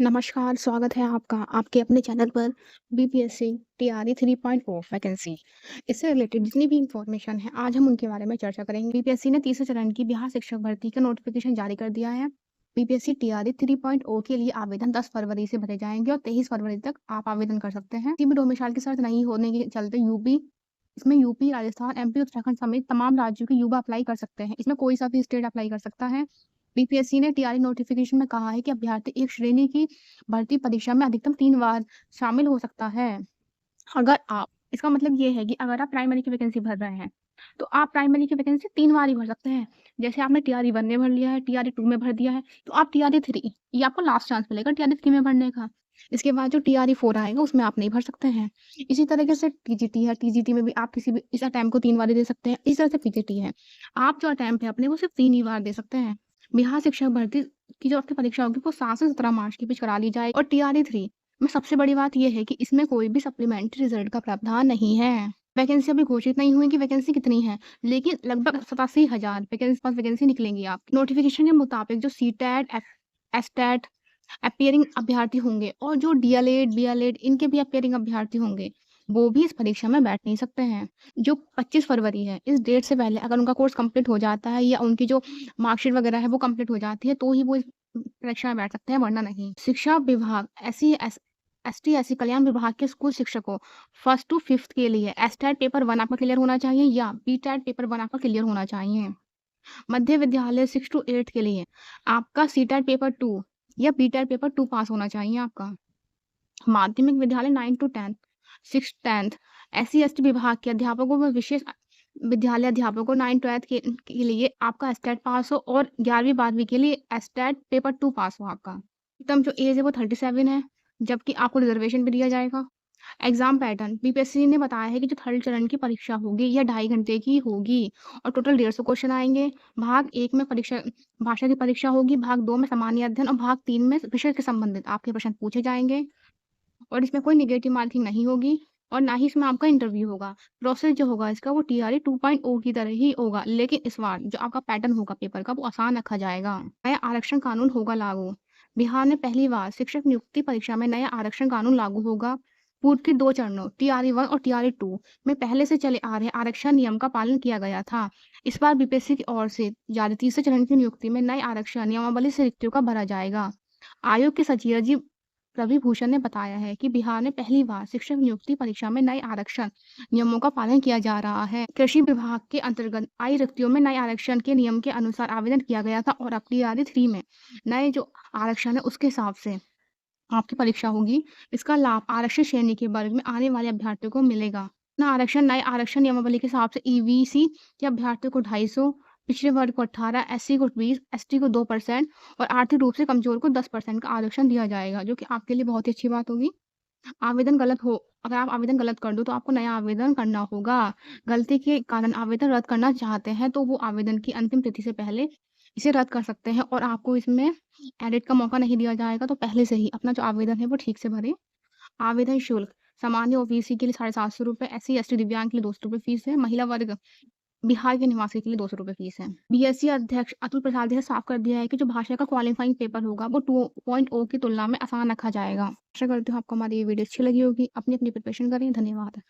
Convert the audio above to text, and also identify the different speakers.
Speaker 1: नमस्कार, स्वागत है आपका आपके अपने चैनल पर बीपीएससी टीआरई 3.0 वैकेंसी। इससे रिलेटेड जितनी भी इंफॉर्मेशन है, आज हम उनके बारे में चर्चा करेंगे। बीपीएससी ने तीसरे चरण की बिहार शिक्षक भर्ती का नोटिफिकेशन जारी कर दिया है। बीपीएससी टीआरई 3.0 के लिए आवेदन 10 फरवरी से भरे जाएंगे और 23 फरवरी तक आप आवेदन कर सकते हैं। किसी भी डोमिसाइल की शर्त नहीं होने के चलते इसमें यूपी, राजस्थान, एमपी, उत्तराखंड समेत तमाम राज्यों के युवा अप्लाई कर सकते हैं। इसमें कोई सा भी स्टेट अप्लाई कर सकता है। बीपीएससी ने टीआरई नोटिफिकेशन में कहा है कि अभ्यर्थी एक श्रेणी की भर्ती परीक्षा में अधिकतम 3 बार शामिल हो सकता है। अगर आप इसका मतलब ये है कि अगर आप प्राइमरी की वैकेंसी भर रहे हैं, तो आप प्राइमरी की वैकेंसी 3 बार ही भर सकते हैं। जैसे आपने टीआरई 1 में भर लिया है, टीआरई 2 में भर दिया है, तो आप टीआरई 3 ये आपको लास्ट चांस मिलेगा टीआरई 3 में भरने का। इसके बाद जो टीआरई 4 आएगा उसमें आप नहीं भर सकते हैं। इसी तरीके से टीजीटी है, टीजीटी में भी आप किसी भी इस अटेम्प्ट को 3 बार ही दे सकते हैं। इस तरह से पीजीटी है। आप जो अटेम्प्ट है अपने वो सिर्फ 3 ही बार दे सकते हैं। बिहार शिक्षक भर्ती की जो आपकी परीक्षा होगी वो 7 से 17 मार्च के बीच करा ली जाएगी और टीआरई 3 में सबसे बड़ी बात ये है कि इसमें कोई भी सप्लीमेंट्री रिजल्ट का प्रावधान नहीं है। वैकेंसी अभी घोषित नहीं हुई कि वैकेंसी कितनी है, लेकिन लगभग 87,000 वैकेंसी निकलेंगी आपकी। नोटिफिकेशन के मुताबिक जो सीटेट, एसटेट अपीयरिंग अभ्यर्थी होंगे और जो डीएलएड, बीएलएड इनके भी अपीयरिंग अभ्यर्थी होंगे, वो भी इस परीक्षा में बैठ नहीं सकते हैं। जो 25 फरवरी है, इस डेट से पहले अगर उनका कोर्स कंप्लीट हो जाता है या उनकी जो मार्कशीट वगैरह है वो कंप्लीट हो जाती है, तो ही वो इस परीक्षा में बैठ सकते हैं, वरना नहीं। शिक्षा विभाग एसटी एससी कल्याण विभाग के स्कूल शिक्षकों फर्स्ट टू फिफ्थ के लिए एसटेट पेपर 1 आपका क्लियर होना चाहिए या बीटेट पेपर 1 आपका क्लियर होना चाहिए। मध्य विद्यालय 6 टू 8 के लिए आपका सीटेट पेपर 2 या बीटेट पेपर 2 पास होना चाहिए आपका। माध्यमिक विद्यालय 9 टू 10 6 10 एससी एसटी विभाग के अध्यापकों व विशेष विद्यालय अध्यापकों 9 12 के लिए आपका एसटेट पास हो और 11वीं 12वीं के लिए एसटेट पेपर 2 पास हो आपका। एकदम जो एज है वो 37 है, जबकि आपको रिजर्वेशन भी दिया जाएगा। एग्जाम पैटर्न बीपीएससी ने बताया है कि जो थर्ड चरण की परीक्षा होगी यह 2.5 घंटे की होगी और टोटल 150 क्वेश्चन आएंगे। भाग 1 में परीक्षा भाषा की परीक्षा होगी, भाग 2 में सामान्य अध्ययन और भाग 3 में विषय से संबंधित आपके प्रश्न पूछे जाएंगे और इसमें कोई नेगेटिव मार्किंग नहीं होगी और ना ही इसमें आपका इंटरव्यू होगा। प्रोसेस जो होगा इसका वो टीआरई 2.0 की तरह ही होगा, लेकिन इस बार जो आपका पैटर्न होगा पेपर का वो आसान रखा जाएगा। नया आरक्षण कानून होगा लागू। बिहार में पहली बार शिक्षक नियुक्ति परीक्षा में नया आरक्षण कानून लागू होगा। पूर्व के 2 चरणों टीआरई 1 और टीआरई 2 में पहले से चले आ रहे आरक्षण नियम का पालन किया गया था। इस बार बीपीएससी की ओर से जारी तीसरे चरण की नियुक्ति में नए आरक्षण नियमावली से रिक्तियों का भरा जाएगा। आयोग के सचिव राजीव रवि भूषण ने बताया है कि बिहार में पहली बार शिक्षक नियुक्ति परीक्षा में नए आरक्षण नियमों का पालन किया जा रहा है। कृषि विभाग के अंतर्गत आई रिक्तियों में नए आरक्षण के नियम के अनुसार आवेदन किया गया था और अब टीआरई 3 में नए जो आरक्षण है उसके हिसाब से आपकी परीक्षा होगी। इसका लाभ आरक्षित श्रेणी के वर्ग में आने वाले अभ्यर्थियों को मिलेगा। नए आरक्षण नियमावली के हिसाब से ईबीसी के अभ्यर्थियों को 250, पिछड़े वर्ग को 18, एससी को 20, एसटी को 2% और आर्थिक रूप से कमजोर को 10% का आरक्षण दिया जाएगा, जो कि आपके लिए बहुत ही अच्छी बात होगी। अगर आप आवेदन गलत कर दो तो आपको नया आवेदन करना होगा। गलती के कारण आवेदन रद्द करना चाहते हैं तो वो आवेदन की अंतिम तिथि से पहले इसे रद्द कर सकते हैं और आपको इसमें एडिट का मौका नहीं दिया जाएगा, तो पहले से ही अपना जो आवेदन है वो ठीक से भरें। आवेदन शुल्क सामान्य ओबीसी के लिए 750 रुपये, एससी एसटी दिव्यांग के लिए 200 रुपये फीस है, महिला वर्ग बिहार के निवासी के लिए 200 रुपये फीस है। बीएससी अध्यक्ष अतुल प्रसाद ने साफ कर दिया है कि जो भाषा का क्वालिफाइंग पेपर होगा वो 2.0 की तुलना में आसान रखा जाएगा। आशा करती हूँ आपको हमारी ये वीडियो अच्छी लगी होगी। अपनी अपनी प्रिपरेशन करें। धन्यवाद।